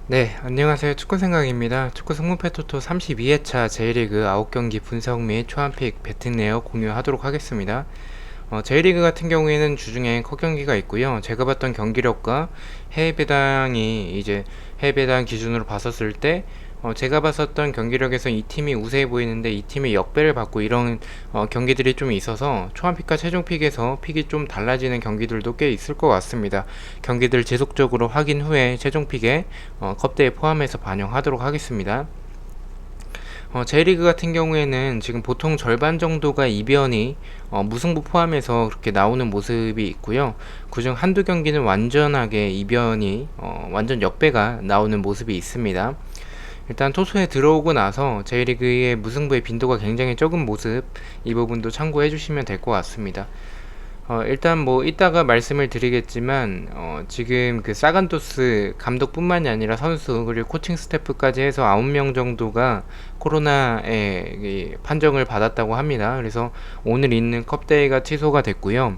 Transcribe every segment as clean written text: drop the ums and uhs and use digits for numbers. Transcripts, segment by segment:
네, 안녕하세요. 축구생각입니다. 축구 승무패토토 32회차 J리그 9경기 분석 및 초안픽 배팅 내역 공유하도록 하겠습니다. J리그 같은 경우에는 주중에 컷경기가 있고요. 제가 봤던 경기력과 해외 배당이 이제 해외 배당 기준으로 봤었을 때 제가 봤었던 경기력에서 이 팀이 우세해 보이는데 이 팀이 역배를 받고 이런 경기들이 좀 있어서 초안픽과 최종픽에서 픽이 좀 달라지는 경기들도 꽤 있을 것 같습니다. 경기들 지속적으로 확인 후에 최종픽에 컵대에 포함해서 반영하도록 하겠습니다. J리그 같은 경우에는 지금 보통 절반 정도가 이변이 무승부 포함해서 그렇게 나오는 모습이 있고요. 그중 한두 경기는 완전하게 이변이 완전 역배가 나오는 모습이 있습니다. 일단 토소에 들어오고 나서 J리그의 무승부의 빈도가 굉장히 적은 모습, 이 부분도 참고해 주시면 될 것 같습니다. 일단 뭐 이따가 말씀을 드리겠지만 지금 그 사간토스 감독뿐만이 아니라 선수 그리고 코칭 스태프까지 해서 9명 정도가 코로나에 판정을 받았다고 합니다. 그래서 오늘 있는 컵대회가 취소가 됐고요.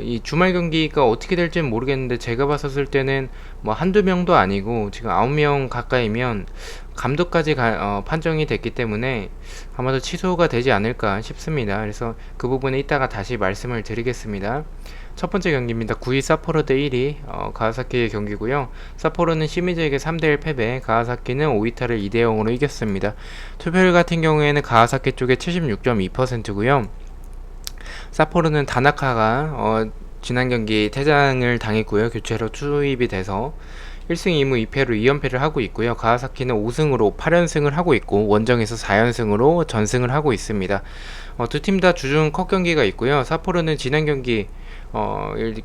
이 주말 경기가 어떻게 될지는 모르겠는데 제가 봤었을 때는 뭐 한두 명도 아니고 지금 9명 가까이면 감독까지 판정이 됐기 때문에 아마도 취소가 되지 않을까 싶습니다. 그래서 그 부분에 이따가 다시 말씀을 드리겠습니다. 첫 번째 경기입니다. 9위 사포로 대 1위 가와사키의 경기고요. 사포로는 시미즈에게 3대1 패배, 가와사키는 오이타를 2대0으로 이겼습니다. 투표율 같은 경우에는 가와사키 쪽에 76.2%고요. 사포로는 다나카가 지난 경기 퇴장을 당했고요. 교체로 투입이 돼서 1승 2무 2패로 2연패를 하고 있고요. 가와사키는 5승으로 8연승을 하고 있고 원정에서 4연승으로 전승을 하고 있습니다. 두 팀 다 주중 컷 경기가 있고요. 사포로는 지난 경기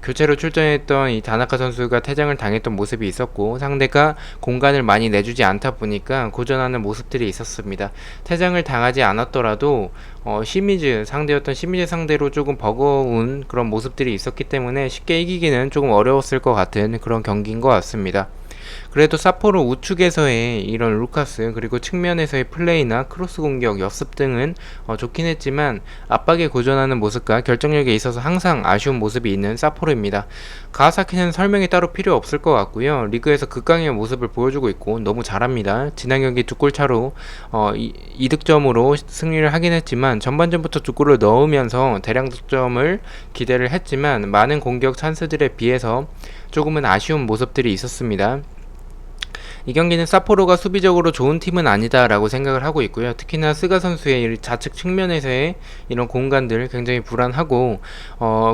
교체로 출전했던 이 다나카 선수가 퇴장을 당했던 모습이 있었고 상대가 공간을 많이 내주지 않다 보니까 고전하는 모습들이 있었습니다. 퇴장을 당하지 않았더라도 시미즈 상대로 조금 버거운 그런 모습들이 있었기 때문에 쉽게 이기기는 조금 어려웠을 것 같은 그런 경기인 것 같습니다. 그래도 사포로 우측에서의 이런 루카스 그리고 측면에서의 플레이나 크로스 공격, 역습 등은 좋긴 했지만 압박에 고전하는 모습과 결정력에 있어서 항상 아쉬운 모습이 있는 사포로입니다. 가와사키는 설명이 따로 필요 없을 것 같고요. 리그에서 극강의 모습을 보여주고 있고 너무 잘합니다. 지난 경기 두 골 차로 이득점으로 승리를 하긴 했지만 전반전부터 두 골을 넣으면서 대량 득점을 기대를 했지만 많은 공격 찬스들에 비해서 조금은 아쉬운 모습들이 있었습니다. 이 경기는 사포로가 수비적으로 좋은 팀은 아니다라고 생각을 하고 있고요. 특히나 스가 선수의 좌측 측면에서의 이런 공간들 굉장히 불안하고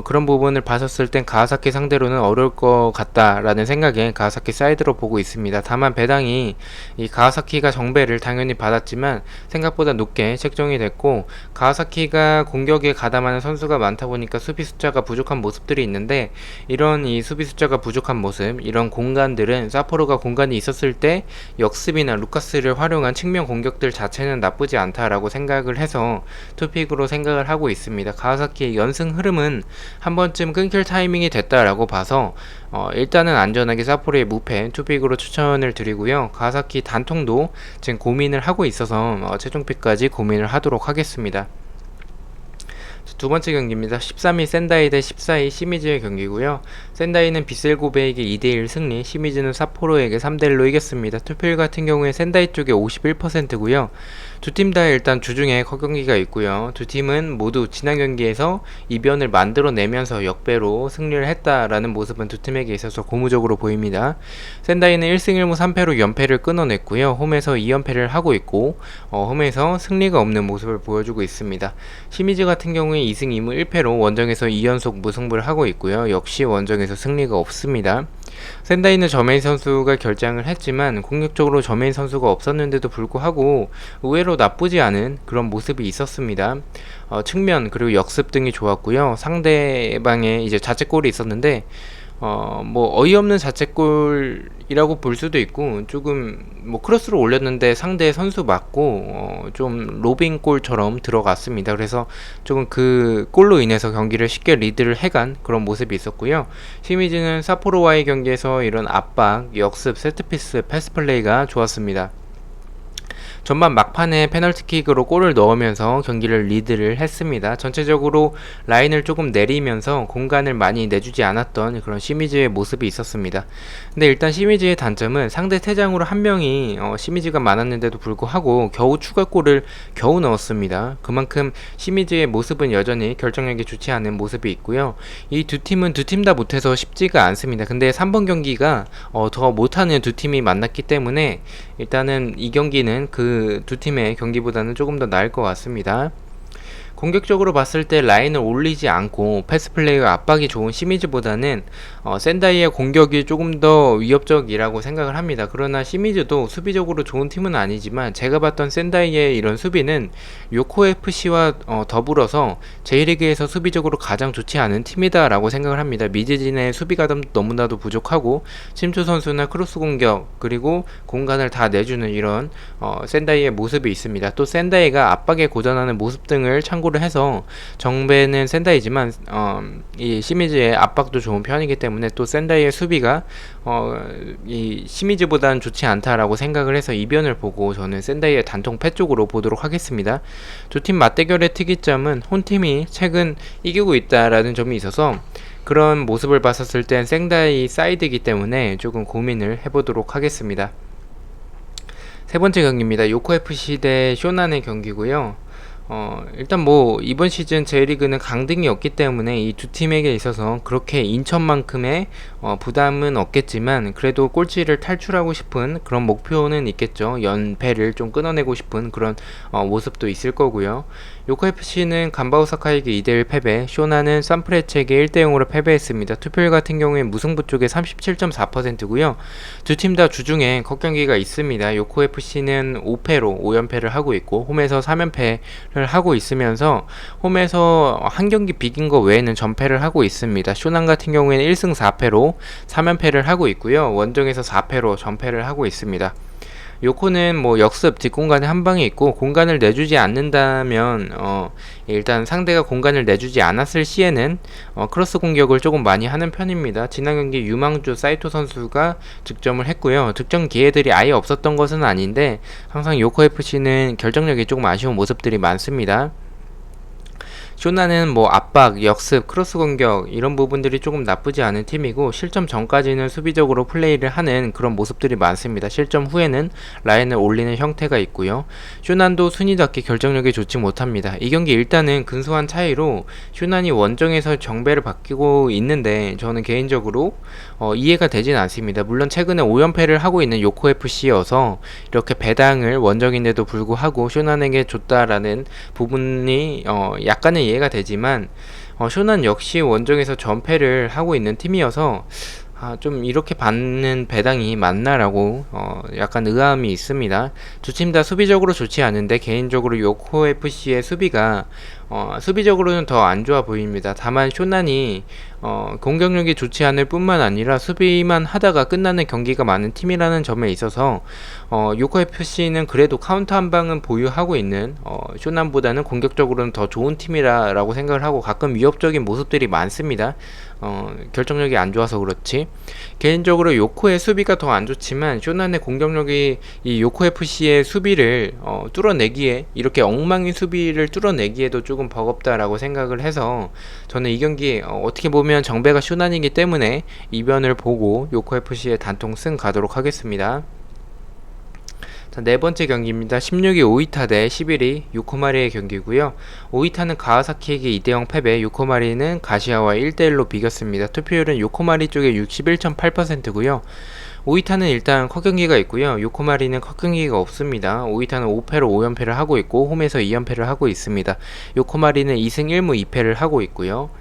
그런 부분을 봤었을 땐 가와사키 상대로는 어려울 것 같다라는 생각에 가와사키 사이드로 보고 있습니다. 다만 배당이 이 가와사키가 정배를 당연히 받았지만 생각보다 높게 책정이 됐고 가와사키가 공격에 가담하는 선수가 많다 보니까 수비 숫자가 부족한 모습들이 있는데 이런 이 수비 숫자가 부족한 모습 이런 공간들은 사포로가 공간이 있었을 때 역습이나 루카스를 활용한 측면 공격들 자체는 나쁘지 않다라고 생각을 해서 투픽으로 생각을 하고 있습니다. 가와사키의 연승 흐름은 한 번쯤 끊길 타이밍이 됐다라고 봐서 일단은 안전하게 사포로의 무패 투픽으로 추천을 드리고요. 가와사키 단통도 지금 고민을 하고 있어서 최종픽까지 고민을 하도록 하겠습니다. 두 번째 경기입니다. 13위 센다이 대 14위 시미즈의 경기고요. 센다이는 비셀고베에게 2대1 승리, 시미즈는 사포로에게 3대1로 이겼습니다. 투표율 같은 경우에 센다이 쪽에 51%고요. 두 팀 다 일단 주중에 컷경기가 있고요. 두 팀은 모두 지난 경기에서 이변을 만들어내면서 역배로 승리를 했다라는 모습은 두 팀에게 있어서 고무적으로 보입니다. 센다이는 1승 1무 3패로 연패를 끊어냈고요. 홈에서 2연패를 하고 있고 홈에서 승리가 없는 모습을 보여주고 있습니다. 시미즈 같은 경우에 2승 2무 1패로 원정에서 2연속 무승부를 하고 있고요. 역시 원정에서 승리가 없습니다. 센다이는 저메인 선수가 결장을 했지만 공격적으로 저메인 선수가 없었는데도 불구하고 의외로 나쁘지 않은 그런 모습이 있었습니다. 측면 그리고 역습 등이 좋았고요. 상대방의 이제 자책골이 있었는데 뭐 어이없는 자책골이라고 볼 수도 있고 조금 뭐 크로스로 올렸는데 상대 선수 맞고 좀 로빙골처럼 들어갔습니다. 그래서 조금 그 골로 인해서 경기를 쉽게 리드를 해간 그런 모습이 있었고요. 시미즈는 사포로와의 경기에서 이런 압박, 역습, 세트피스, 패스플레이가 좋았습니다. 전반 막판에 페널티킥으로 골을 넣으면서 경기를 리드를 했습니다. 전체적으로 라인을 조금 내리면서 공간을 많이 내주지 않았던 그런 시미즈의 모습이 있었습니다. 근데 일단 시미즈의 단점은 상대 퇴장으로 한 명이 시미즈가 많았는데도 불구하고 겨우 추가골을 겨우 넣었습니다. 그만큼 시미즈의 모습은 여전히 결정력이 좋지 않은 모습이 있고요. 이 두 팀은 두 팀 다 못해서 쉽지가 않습니다. 근데 3번 경기가 더 못하는 두 팀이 만났기 때문에 일단은 이 경기는 그 두 팀의 경기보다는 조금 더 나을 것 같습니다. 공격적으로 봤을 때 라인을 올리지 않고 패스 플레이와 압박이 좋은 시미즈보다는 센다이의 공격이 조금 더 위협적이라고 생각을 합니다. 그러나 시미즈도 수비적으로 좋은 팀은 아니지만 제가 봤던 센다이의 이런 수비는 요코FC와 더불어서 J리그에서 수비적으로 가장 좋지 않은 팀이다 라고 생각을 합니다. 미즈진의 수비가 너무나도 부족하고 침투 선수나 크로스 공격 그리고 공간을 다 내주는 이런 센다이의 모습이 있습니다. 또 센다이가 압박에 고전하는 모습 등을 참고를 해서 정배는 센다이지만 이 시미즈의 압박도 좋은 편이기 때문에 또 센다이의 수비가 이 시미즈보다는 좋지 않다라고 생각을 해서 이변을 보고 저는 센다이의 단통 패 쪽으로 보도록 하겠습니다. 두 팀 맞대결의 특이점은 홈팀이 최근 이기고 있다라는 점이 있어서 그런 모습을 봤었을 땐 센다이 사이드이기 때문에 조금 고민을 해보도록 하겠습니다. 세 번째 경기입니다. 요코FC 대 쇼난의 경기고요. 일단 뭐 이번 시즌 J리그는 강등이 없기 때문에 이 두 팀에게 있어서 그렇게 인천만큼의 부담은 없겠지만 그래도 꼴찌를 탈출하고 싶은 그런 목표는 있겠죠. 연패를 좀 끊어내고 싶은 그런 모습도 있을 거고요. 요코FC는 간바오사카에게 2대1 패배, 쇼나는 산프레체에게 1대0으로 패배했습니다. 투표율 같은 경우에 무승부 쪽에 37.4%고요. 두 팀 다 주중에 컷경기가 있습니다. 요코FC는 5패로 5연패를 하고 있고 홈에서 3연패를 하고 있으면서 홈에서 한 경기 비긴 거 외에는 전패를 하고 있습니다. 쇼난 같은 경우에는 1승 4패로 3연패를 하고 있고요. 원정에서 4패로 전패를 하고 있습니다. 요코는 뭐 역습 뒷공간에 한 방이 있고 공간을 내주지 않는다면 일단 상대가 공간을 내주지 않았을 시에는 크로스 공격을 조금 많이 하는 편입니다. 지난 경기 유망주 사이토 선수가 득점을 했고요. 득점 기회들이 아예 없었던 것은 아닌데 항상 요코FC는 결정력이 조금 아쉬운 모습들이 많습니다. 쇼나는 뭐 압박, 역습, 크로스 공격 이런 부분들이 조금 나쁘지 않은 팀이고 실점 전까지는 수비적으로 플레이를 하는 그런 모습들이 많습니다. 실점 후에는 라인을 올리는 형태가 있고요. 쇼난도 순위답게 결정력이 좋지 못합니다. 이 경기 일단은 근소한 차이로 쇼난이 원정에서 정배를 받고 있는데 저는 개인적으로 이해가 되진 않습니다. 물론 최근에 5연패를 하고 있는 요코FC여서 이렇게 배당을 원정인데도 불구하고 쇼난에게 줬다라는 부분이 약간의 이해가 되지만 쇼난 역시 원정에서 전패를 하고 있는 팀이어서 좀 이렇게 받는 배당이 맞나라고 약간 의아함이 있습니다. 두 팀 다 수비적으로 좋지 않은데 개인적으로 요코FC의 수비가 수비적으로는 더 안 좋아 보입니다. 다만 쇼난이 공격력이 좋지 않을 뿐만 아니라 수비만 하다가 끝나는 경기가 많은 팀이라는 점에 있어서 요코FC는 그래도 카운터 한 방은 보유하고 있는 쇼난보다는 공격적으로는 더 좋은 팀이라고 생각을 하고 가끔 위협적인 모습들이 많습니다. 결정력이 안 좋아서 그렇지. 개인적으로 요코의 수비가 더 안 좋지만 쇼난의 공격력이 이 요코FC의 수비를 뚫어내기에 이렇게 엉망인 수비를 뚫어내기에도 조금 버겁다라고 생각을 해서 저는 이 경기 어떻게 보면 정배가 쇼난이기 때문에 이변을 보고 요코FC의 단통 승 가도록 하겠습니다. 자, 네 번째 경기입니다. 16위 오이타 대 11위 요코마리의 경기고요. 오이타는 가와사키에게 2대0 패배, 요코마리는 가시아와 1대1로 비겼습니다. 투표율은 요코마리 쪽에 61.8%고요. 오이타는 일단 컷경기가 있고요. 요코마리는 컷경기가 없습니다. 오이타는 5패로 5연패를 하고 있고 홈에서 2연패를 하고 있습니다. 요코마리는 2승 1무 2패를 하고 있고요.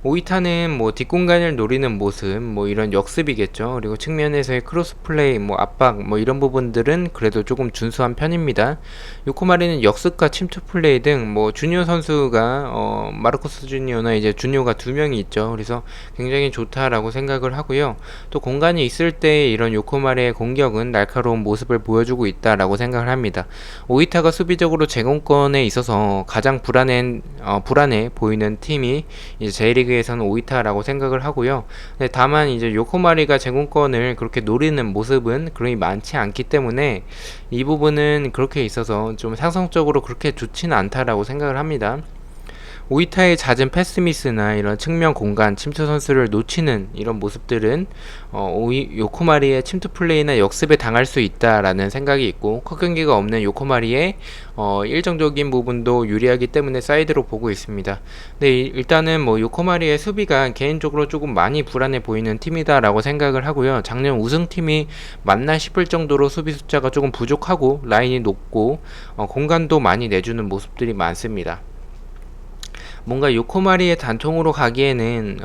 오이타는 뭐 뒷공간을 노리는 모습, 뭐 이런 역습이겠죠. 그리고 측면에서의 크로스 플레이, 뭐 압박, 뭐 이런 부분들은 그래도 조금 준수한 편입니다. 요코마리는 역습과 침투 플레이 등 뭐 주니어 선수가 마르코스 주니어나 이제 주니어가 두 명이 있죠. 그래서 굉장히 좋다라고 생각을 하고요. 또 공간이 있을 때 이런 요코마리의 공격은 날카로운 모습을 보여주고 있다라고 생각을 합니다. 오이타가 수비적으로 제공권에 있어서 가장 불안해 보이는 팀이 이제 J리그 J리그에서는 오이타라고 생각을 하고요. 네, 다만 이제 요코마리가 제공권을 그렇게 노리는 모습은 그리 많지 않기 때문에 이 부분은 그렇게 있어서 좀 상성적으로 그렇게 좋지는 않다라고 생각을 합니다. 오이타의 잦은 패스미스나 이런 측면 공간 침투 선수를 놓치는 이런 모습들은 요코마리의 침투 플레이나 역습에 당할 수 있다라는 생각이 있고, 컷 경기가 없는 요코마리의 일정적인 부분도 유리하기 때문에 사이드로 보고 있습니다. 근데 일단은 뭐 요코마리의 수비가 개인적으로 조금 많이 불안해 보이는 팀이다라고 생각을 하고요. 작년 우승팀이 맞나 싶을 정도로 수비 숫자가 조금 부족하고 라인이 높고 공간도 많이 내주는 모습들이 많습니다. 뭔가 요코마리의 단통으로 가기에는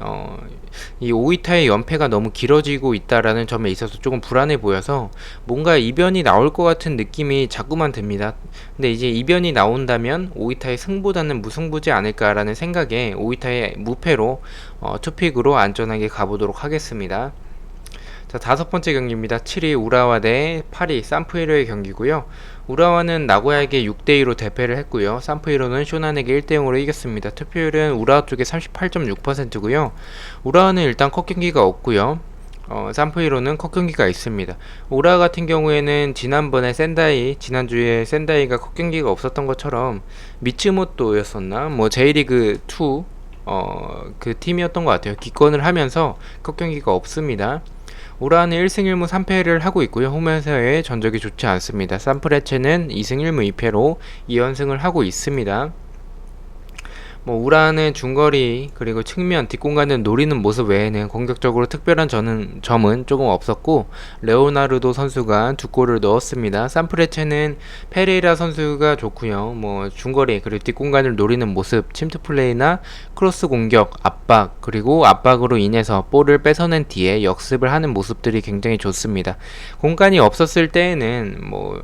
이 오이타의 연패가 너무 길어지고 있다라는 점에 있어서 조금 불안해 보여서 뭔가 이변이 나올 것 같은 느낌이 자꾸만 듭니다. 근데 이제 이변이 나온다면 오이타의 승보다는 무승부지 않을까라는 생각에 오이타의 무패로 투픽으로 안전하게 가보도록 하겠습니다. 자, 다섯 번째 경기입니다. 7위 우라와 대 8위 산프히로의 경기고요. 우라와는 나고야에게 6대2로 대패를 했고요. 산프히로는 쇼난에게 1대0으로 이겼습니다. 투표율은 우라와 쪽에 38.6%고요. 우라와는 일단 컷 경기가 없고요. 산프히로는 컷 경기가 있습니다. 우라 같은 경우에는 지난주에 센다이가 컷 경기가 없었던 것처럼 미츠모토였었나? 뭐 J리그 2 그 팀이었던 것 같아요. 기권을 하면서 컷 경기가 없습니다. 우라는 1승 1무 3패를 하고 있고요. 홈에서의 전적이 좋지 않습니다. 산프레체는 2승 1무 2패로 2연승을 하고 있습니다. 뭐 우라는 중거리 그리고 측면 뒷공간을 노리는 모습 외에는 공격적으로 특별한 점은 조금 없었고, 레오나르도 선수가 2골을 넣었습니다. 산프레체는 페레이라 선수가 좋고요. 뭐 중거리 그리고 뒷공간을 노리는 모습, 침투 플레이나 크로스 공격, 압박, 그리고 압박으로 인해서 볼을 뺏어낸 뒤에 역습을 하는 모습들이 굉장히 좋습니다. 공간이 없었을 때에는 뭐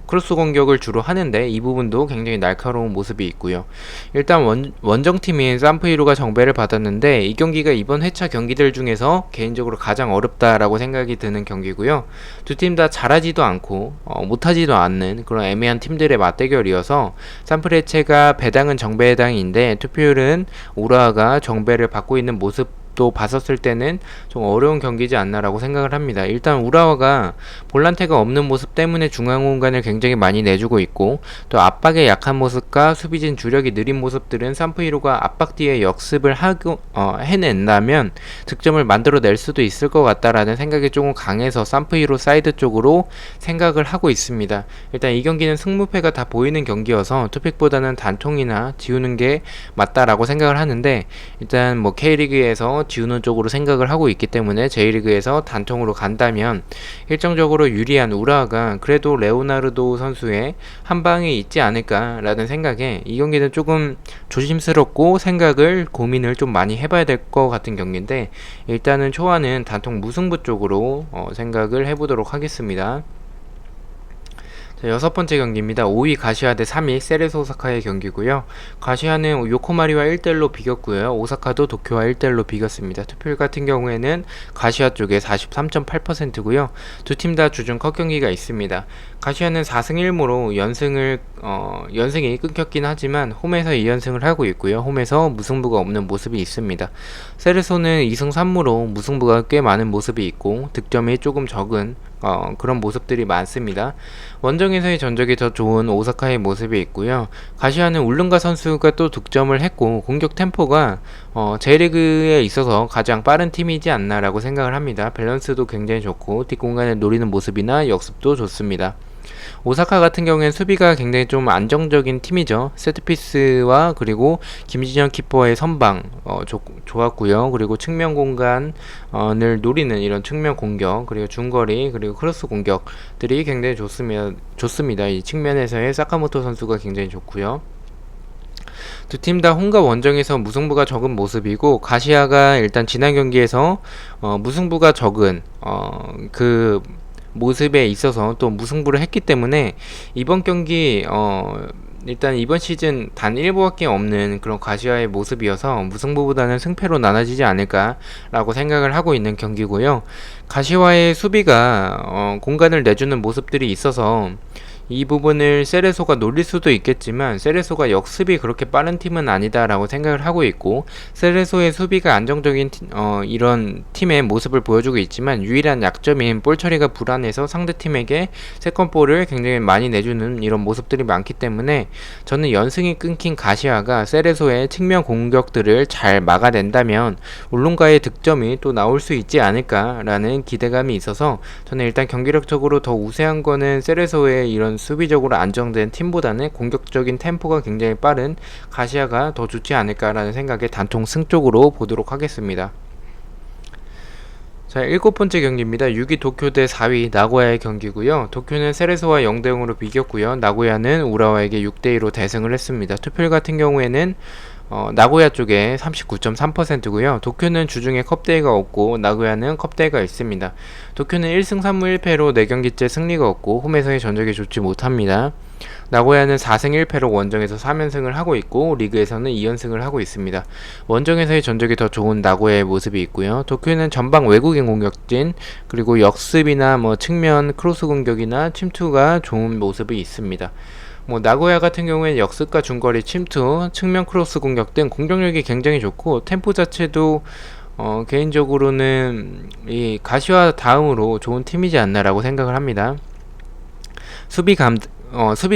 크로스 공격을 주로 하는데 이 부분도 굉장히 날카로운 모습이 있고요. 일단 원정팀인 산프히로가 정배를 받았는데 이 경기가 이번 회차 경기들 중에서 개인적으로 가장 어렵다라고 생각이 드는 경기고요. 두 팀 다 잘하지도 않고 못하지도 않는 그런 애매한 팀들의 맞대결이어서 산프레체가 배당은 정배당인데 투표율은 우라가 정배를 받고 있는 모습 또 봤었을 때는 좀 어려운 경기지 않나라고 생각을 합니다. 일단 우라와가 볼란테가 없는 모습 때문에 중앙 공간을 굉장히 많이 내주고 있고, 또 압박의 약한 모습과 수비진 주력이 느린 모습들은 산프히로가 압박 뒤에 역습을 해낸다면 득점을 만들어낼 수도 있을 것 같다라는 생각이 조금 강해서 산프히로 사이드 쪽으로 생각을 하고 있습니다. 일단 이 경기는 승무패가 다 보이는 경기여서 투픽보다는 단통이나 지우는 게 맞다라고 생각을 하는데, 일단 뭐 K리그에서 지우는 쪽으로 생각을 하고 있기 때문에 J리그에서 단통으로 간다면 일정적으로 유리한 우라가 그래도 레오나르도 선수의 한 방이 있지 않을까라는 생각에 이 경기는 조금 조심스럽고 고민을 좀 많이 해봐야 될 것 같은 경기인데, 일단은 초반은 단통 무승부 쪽으로 생각을 해보도록 하겠습니다. 자, 여섯 번째 경기입니다. 5위 가시아 대 3위 세레소 오사카의 경기고요. 가시아는 요코마리와 1대1로 비겼고요. 오사카도 도쿄와 1대1로 비겼습니다. 투표율 같은 경우에는 가시아 쪽에 43.8%고요. 두 팀 다 주중 컷 경기가 있습니다. 가시아는 4승 1무로 연승이 끊겼긴 하지만 홈에서 2연승을 하고 있고요. 홈에서 무승부가 없는 모습이 있습니다. 세레소는 2승 3무로 무승부가 꽤 많은 모습이 있고 득점이 조금 적은 그런 모습들이 많습니다. 원정에서의 전적이 더 좋은 오사카의 모습이 있고요. 가시아는 울릉가 선수가 또 득점을 했고 공격 템포가 J리그에 있어서 가장 빠른 팀이지 않나라고 생각을 합니다. 밸런스도 굉장히 좋고 뒷공간을 노리는 모습이나 역습도 좋습니다. 오사카 같은 경우에는 수비가 굉장히 좀 안정적인 팀이죠. 세트피스와 그리고 김진현 키퍼의 선방 좋았고요. 그리고 측면 공간을 노리는 이런 측면 공격, 그리고 중거리, 그리고 크로스 공격들이 굉장히 좋습니다. 이 측면에서의 사카모토 선수가 굉장히 좋고요. 두 팀 다 홈과 원정에서 무승부가 적은 모습이고, 가시아가 일단 지난 경기에서 무승부가 적은 그 모습에 있어서 또 무승부를 했기 때문에 이번 경기 일단 이번 시즌 단 1부밖에 없는 그런 가시아의 모습이어서 무승부보다는 승패로 나눠지지 않을까라고 생각을 하고 있는 경기고요. 가시와의 수비가 공간을 내주는 모습들이 있어서 이 부분을 세레소가 노릴 수도 있겠지만 세레소가 역습이 그렇게 빠른 팀은 아니다라고 생각을 하고 있고, 세레소의 수비가 안정적인 이런 팀의 모습을 보여주고 있지만 유일한 약점인 볼 처리가 불안해서 상대팀에게 세컨볼을 굉장히 많이 내주는 이런 모습들이 많기 때문에 저는 연승이 끊긴 가시아가 세레소의 측면 공격들을 잘 막아낸다면 울룬가의 득점이 또 나올 수 있지 않을까라는 기대감이 있어서 저는 일단 경기력적으로 더 우세한 거는 세레소의 이런 수비적으로 안정된 팀보다는 공격적인 템포가 굉장히 빠른 가시아가 더 좋지 않을까라는 생각에 단통 승 쪽으로 보도록 하겠습니다. 자, 7번째 경기입니다. 6위 도쿄 대 4위 나고야의 경기고요. 도쿄는 세레소와 0대0으로 비겼고요. 나고야는 우라와에게 6대2로 대승을 했습니다. 투표율 같은 경우에는 나고야 쪽에 39.3%고요. 도쿄는 주중에 컵대회가 없고 나고야는 컵대회가 있습니다. 도쿄는 1승 3무 1패로 4경기째 승리가 없고 홈에서의 전적이 좋지 못합니다. 나고야는 4승 1패로 원정에서 3연승을 하고 있고 리그에서는 2연승을 하고 있습니다. 원정에서의 전적이 더 좋은 나고야의 모습이 있고요. 도쿄는 전방 외국인 공격진 그리고 역습이나 측면 크로스 공격이나 침투가 좋은 모습이 있습니다. 나고야 같은 경우에는 역습과 중거리 침투, 측면 크로스 공격 등 공격력이 굉장히 좋고 템포 자체도 개인적으로는 이 가시와 다음으로 좋은 팀이지 않나라고 생각을 합니다. 수비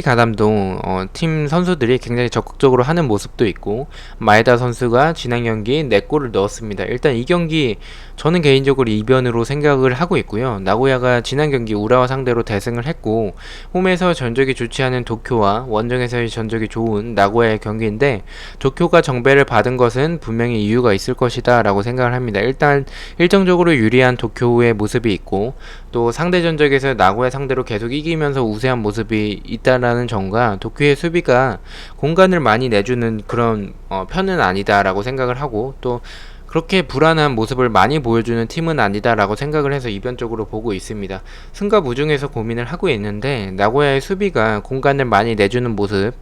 가담도 팀 선수들이 굉장히 적극적으로 하는 모습도 있고 마에다 선수가 지난 경기 4골을 넣었습니다. 일단 이 경기 저는 개인적으로 이변으로 생각을 하고 있고요. 나고야가 지난 경기 우라와 상대로 대승을 했고 홈에서 전적이 좋지 않은 도쿄와 원정에서의 전적이 좋은 나고야의 경기인데 도쿄가 정배를 받은 것은 분명히 이유가 있을 것이다 라고 생각을 합니다. 일단 일정적으로 유리한 도쿄의 모습이 있고 또 상대 전적에서 나고야 상대로 계속 이기면서 우세한 모습이 있다라는 점과 도쿄의 수비가 공간을 많이 내주는 그런 편은 아니다라고 생각을 하고 또 그렇게 불안한 모습을 많이 보여주는 팀은 아니다라고 생각을 해서 이변적으로 보고 있습니다. 승과 무중에서 고민을 하고 있는데 나고야의 수비가 공간을 많이 내주는 모습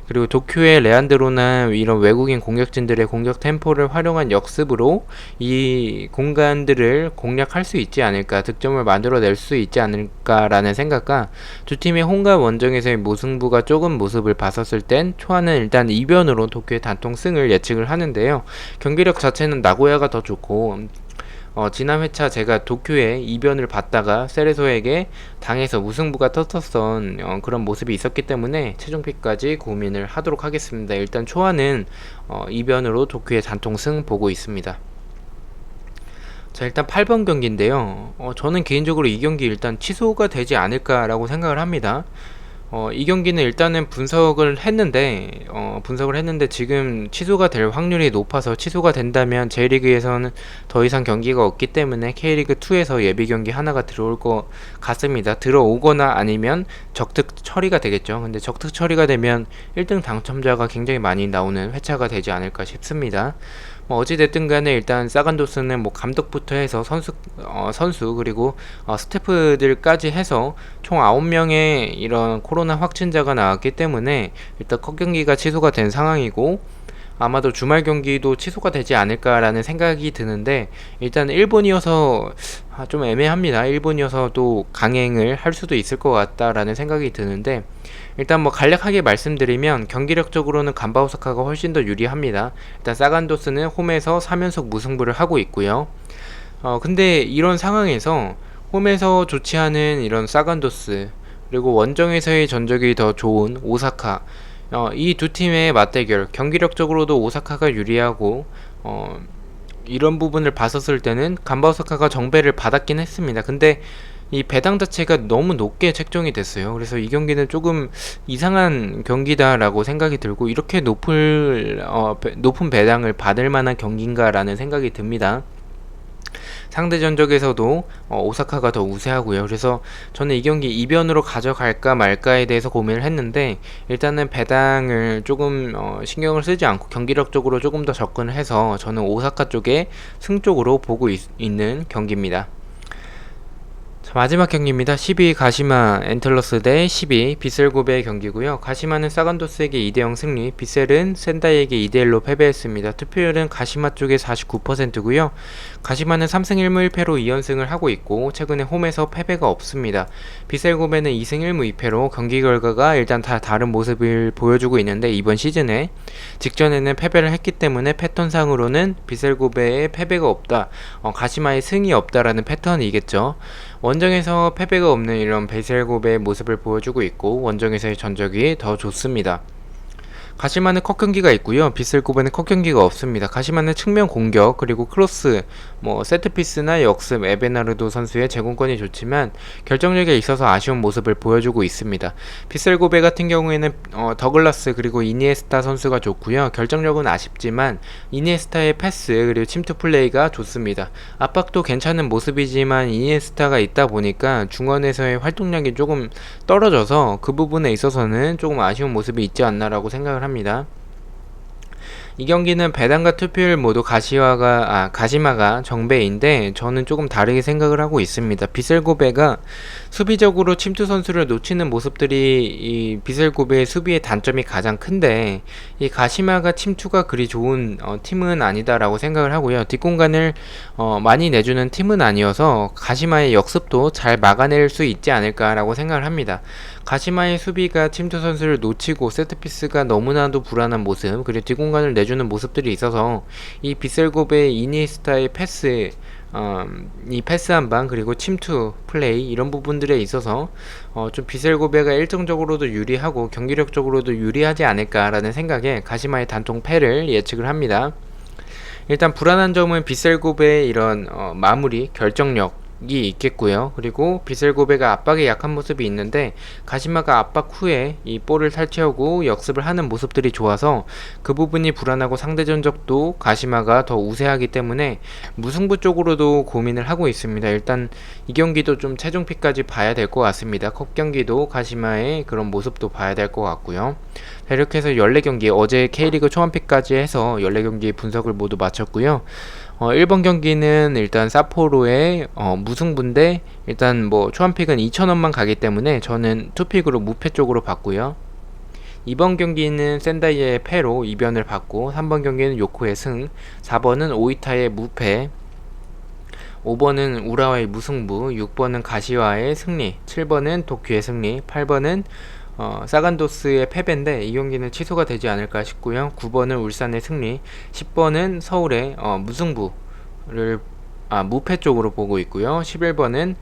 그리고 도쿄의 레안드로나 이런 외국인 공격진들의 공격 템포를 활용한 역습으로 이 공간들을 공략할 수 있지 않을까, 득점을 만들어낼 수 있지 않을까라는 생각과 두 팀의 홈과 원정에서의 무승부가 조금 모습을 봤었을 땐 초안은 일단 이변으로 도쿄의 단통 승을 예측을 하는데요. 경기력 자체는 나고야가 더 좋고 지난 회차 제가 도쿄에 이변을 받다가 세레소에게 당해서 무승부가 떴었던 그런 모습이 있었기 때문에 최종픽까지 고민을 하도록 하겠습니다. 일단 초안은 이변으로 도쿄의 단통승 보고 있습니다. 자, 일단 8번 경기인데요. 저는 개인적으로 이 경기 일단 취소가 되지 않을까라고 생각을 합니다. 이 경기는 일단은 분석을 했는데 지금 취소가 될 확률이 높아서 취소가 된다면 J리그에서는 더 이상 경기가 없기 때문에 K리그2에서 예비 경기 하나가 들어올 것 같습니다. 들어오거나 아니면 적특 처리가 되겠죠. 근데 적특 처리가 되면 1등 당첨자가 굉장히 많이 나오는 회차가 되지 않을까 싶습니다. 어찌됐든 간에 일단 사간도스는 감독부터 해서 선수 그리고 스태프들까지 해서 총 9명의 이런 코로나 확진자가 나왔기 때문에 일단 컷 경기가 취소가 된 상황이고 아마도 주말 경기도 취소가 되지 않을까라는 생각이 드는데 일단 일본이어서 좀 애매합니다. 일본이어서 또 강행을 할 수도 있을 것 같다라는 생각이 드는데 일단 간략하게 말씀드리면 경기력적으로는 간바 오사카가 훨씬 더 유리합니다. 일단 사간도스는 홈에서 3연속 무승부를 하고 있고요. 근데 이런 상황에서 홈에서 좋지 않은 이런 사간도스 그리고 원정에서의 전적이 더 좋은 오사카 이 두 팀의 맞대결 경기력적으로도 오사카가 유리하고 이런 부분을 봤었을 때는 간바 오사카가 정배를 받았긴 했습니다. 근데 이 배당 자체가 너무 높게 책정이 됐어요. 그래서 이 경기는 조금 이상한 경기다라고 생각이 들고 이렇게 높은 배당을 받을 만한 경기인가라는 생각이 듭니다. 상대 전적에서도 오사카가 더 우세하고요. 그래서 저는 이 경기 이변으로 가져갈까 말까에 대해서 고민을 했는데 일단은 배당을 조금 신경을 쓰지 않고 경기력적으로 조금 더 접근을 해서 저는 오사카 쪽에 승 쪽으로 보고 있는 경기입니다. 자, 마지막 경기입니다. 12 가시마 엔틀러스 대 12 비셀고베의 경기고요. 가시마는 사간도스에게 2대0 승리, 비셀은 센다이에게 2대1로 패배했습니다. 투표율은 가시마 쪽에 49%고요. 가시마는 3승 1무 1패로 2연승을 하고 있고 최근에 홈에서 패배가 없습니다. 비셀고베는 2승 1무 2패로 경기 결과가 일단 다 다른 모습을 보여주고 있는데 이번 시즌에 직전에는 패배를 했기 때문에 패턴상으로는 비셀고베의 패배가 없다, 가시마의 승이 없다라는 패턴이겠죠. 원정에서 패배가 없는 이런 베셀고베의 모습을 보여주고 있고 원정에서의 전적이 더 좋습니다. 가시마는 컷 경기가 있고요. 비셀고베는 컷 경기가 없습니다. 가시마는 측면 공격 그리고 크로스, 세트피스나 역습, 에베나르도 선수의 제공권이 좋지만 결정력에 있어서 아쉬운 모습을 보여주고 있습니다. 비셀고베 같은 경우에는 더글라스 그리고 이니에스타 선수가 좋고요. 결정력은 아쉽지만 이니에스타의 패스 그리고 침투 플레이가 좋습니다. 압박도 괜찮은 모습이지만 이니에스타가 있다 보니까 중원에서의 활동량이 조금 떨어져서 그 부분에 있어서는 조금 아쉬운 모습이 있지 않나라고 생각을 합니다. 이 경기는 배당과 투표율 모두 가시마가 정배인데 저는 조금 다르게 생각을 하고 있습니다. 비셀고베가 수비적으로 침투 선수를 놓치는 모습들이 이 비셀고베의 수비의 단점이 가장 큰데 이 가시마가 침투가 그리 좋은 팀은 아니다라고 생각을 하고요. 뒷공간을 많이 내주는 팀은 아니어서 가시마의 역습도 잘 막아낼 수 있지 않을까라고 생각을 합니다. 가시마의 수비가 침투 선수를 놓치고 세트피스가 너무나도 불안한 모습 그리고 뒷공간을 내주는 모습들이 있어서 이 비셀고베의 이니에스타의 패스, 이 패스 한방 그리고 침투 플레이 이런 부분들에 있어서 좀 비셀고베가 일정적으로도 유리하고 경기력적으로도 유리하지 않을까라는 생각에 가시마의 단통 패를 예측을 합니다. 일단 불안한 점은 비셀고베의 이런 마무리 결정력 이 있겠고요. 그리고 비셀고베가 압박에 약한 모습이 있는데 가시마가 압박 후에 이 볼을 탈취하고 역습을 하는 모습들이 좋아서 그 부분이 불안하고 상대 전적도 가시마가 더 우세하기 때문에 무승부 쪽으로도 고민을 하고 있습니다. 일단 이 경기도 좀 최종픽까지 봐야 될 것 같습니다. 컵 경기도 가시마의 그런 모습도 봐야 될 것 같고요. 자, 이렇게 해서 14경기 어제 K리그 초안픽까지 해서 14경기 분석을 모두 마쳤고요. 1번 경기는 일단 사포로의 무승부인데 일단 초안픽은 2,000원만 가기 때문에 저는 투픽으로 무패 쪽으로 봤고요. 2번 경기는 센다이의 패로 2변을 받고 3번 경기는 요코의 승, 4번은 오이타의 무패, 5번은 우라와의 무승부, 6번은 가시와의 승리, 7번은 도쿄의 승리, 8번은 사간도스의 패배인데 이 경기는 취소가 되지 않을까 싶고요. 9번은 울산의 승리, 10번은 서울의 무승부를 무패 쪽으로 보고 있고요. 11번은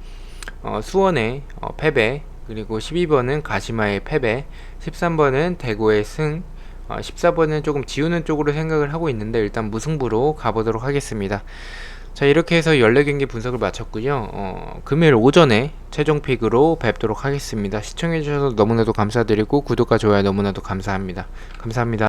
수원의 패배, 그리고 12번은 가시마의 패배, 13번은 대구의 승, 14번은 조금 지우는 쪽으로 생각을 하고 있는데 일단 무승부로 가보도록 하겠습니다. 자, 이렇게 해서 14경기 분석을 마쳤고요. 금요일 오전에 최종 픽으로 뵙도록 하겠습니다. 시청해주셔서 너무나도 감사드리고 구독과 좋아요 너무나도 감사합니다. 감사합니다.